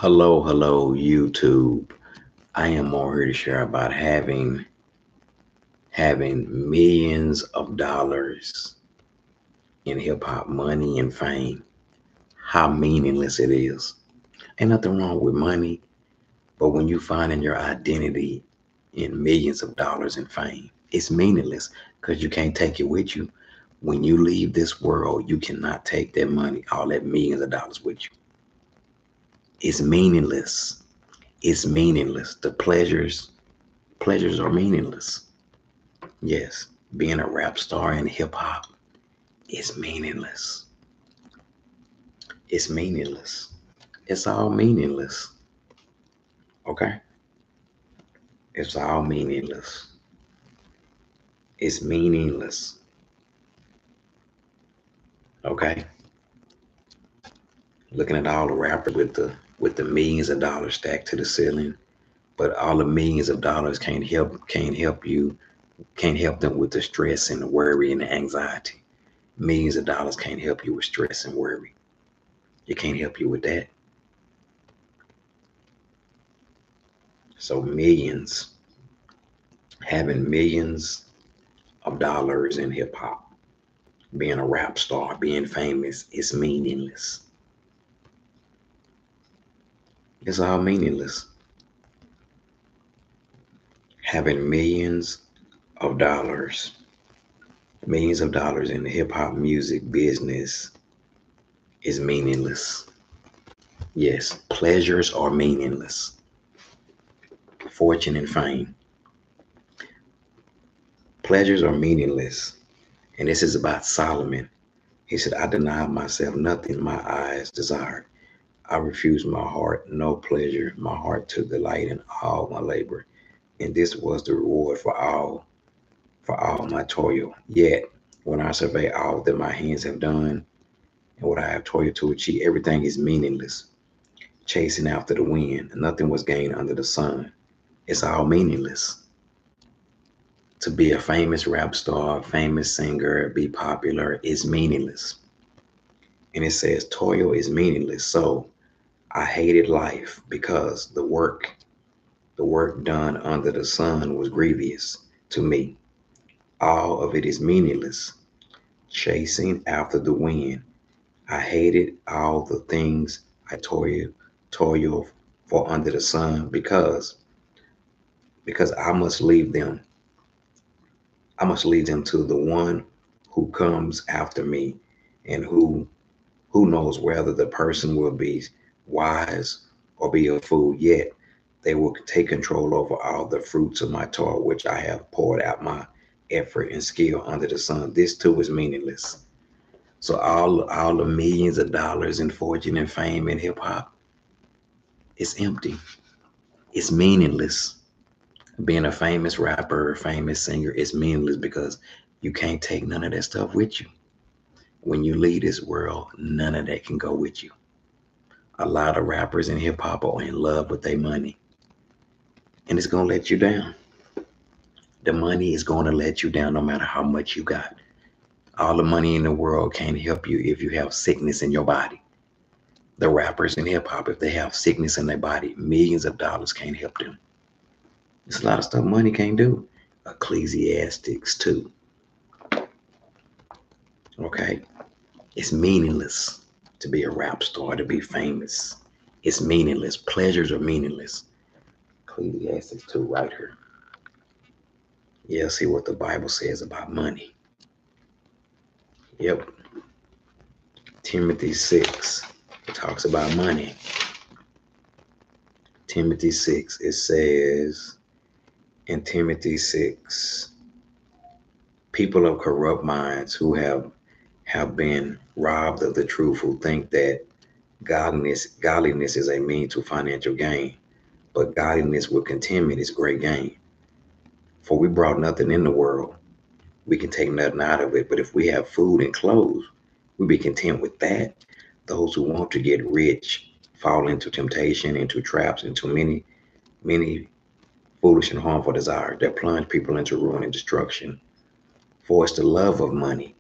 Hello, YouTube. I am more here to share about having millions of dollars in hip hop money and fame. How meaningless it is. Ain't nothing wrong with money, but when you finding your identity in millions of dollars in fame, it's meaningless because you can't take it with you. When you leave this world, you cannot take that money, all that millions of dollars with you. It's meaningless. It's meaningless. The pleasures are meaningless. Yes, being a rap star in hip hop is meaningless. It's meaningless. It's all meaningless. Okay? It's all meaningless. It's meaningless. Okay? Looking at all the rappers with the millions of dollars stacked to the ceiling, but all the millions of dollars can't help them with the stress and the worry and the anxiety. Millions of dollars can't help you with stress and worry. It can't help you with that. So having millions of dollars in hip hop, being a rap star, being famous is meaningless. It's all meaningless. Having of dollars, millions of dollars in the hip hop music business is meaningless. Yes, pleasures are meaningless. Fortune and fame. Pleasures are meaningless. And this is about Solomon. He said, I denied myself nothing my eyes desired. I refused my heart no pleasure. My heart took delight in all my labor. And this was the reward for all my toil. Yet when I survey all that my hands have done and what I have toiled to achieve, everything is meaningless. Chasing after the wind. Nothing was gained under the sun. It's all meaningless. To be a famous rap star, famous singer, be popular is meaningless. And it says toil is meaningless. So I hated life because the work done under the sun was grievous to me. All of it is meaningless. Chasing after the wind. I hated all the things I toil for under the sun because I must leave them to the one who comes after me and who knows whether the person will be wise or be a fool, yet they will take control over all the fruits of my toil, which I have poured out my effort and skill under the sun. This too is meaningless. So all the millions of dollars in fortune and fame in hip hop, it's empty. It's meaningless. Being a famous rapper, famous singer, is meaningless because you can't take none of that stuff with you. When you leave this world, none of that can go with you. A lot of rappers in hip hop are in love with their money, and it's gonna let you down. The money is gonna let you down no matter how much you got. All the money in the world can't help you if you have sickness in your body. The rappers in hip hop, if they have sickness in their body, millions of dollars can't help them. There's a lot of stuff money can't do. Ecclesiastics too. Okay? It's meaningless to be a rap star, to be famous. It's meaningless. Pleasures are meaningless. Ecclesiastes 2 right here. Yeah, see what the Bible says about money. Yep. Timothy 6. It talks about money. Timothy 6. It says in Timothy 6, people of corrupt minds who have been robbed of the truth, who think that godliness is a mean to financial gain, but godliness with contentment is great gain. For we brought nothing in the world, we can take nothing out of it. But if we have food and clothes, we be content with that. Those who want to get rich fall into temptation, into traps, into many foolish and harmful desires that plunge people into ruin and destruction. For it's the love of money,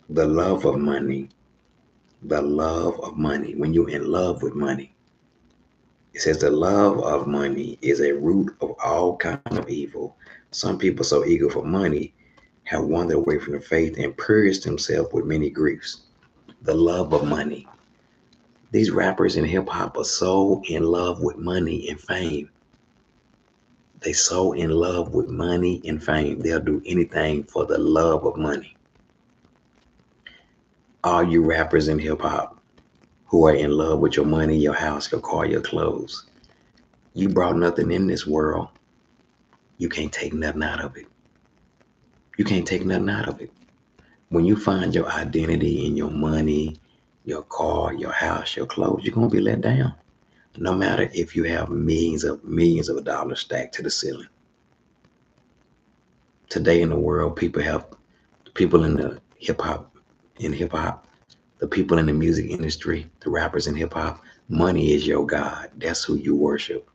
the love of money, the love of money. When you're in love with money, It says the love of money is a root of all kind of evil. Some people so eager for money have wandered away from the faith and purged themselves with many griefs. The love of money. These rappers in hip hop are so in love with money and fame. They so in love with money and fame. They'll do anything for the love of money. All you rappers in hip hop who are in love with your money, your house, your car, your clothes, you brought nothing in this world. You can't take nothing out of it. You can't take nothing out of it. When you find your identity in your money, your car, your house, your clothes, you're going to be let down. No matter if you have millions of dollars stacked to the ceiling. Today in the world, people in the hip hop, the people in the music industry, the rappers in hip hop, money is your God. That's who you worship.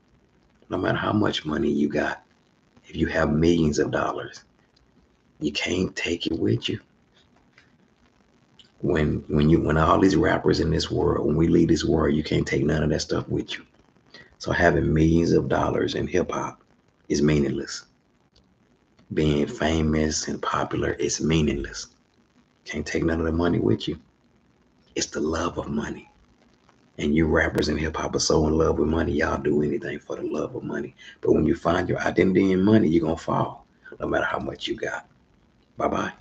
No matter how much money you got, if you have millions of dollars, you can't take it with you. When all these rappers in this world, when we leave this world, you can't take none of that stuff with you. So having millions of dollars in hip hop is meaningless. Being famous and popular is meaningless. Can't take none of the money with you. It's the love of money. And you rappers in hip hop are so in love with money, y'all do anything for the love of money. But when you find your identity in money, you're gonna fall, no matter how much you got. Bye-bye.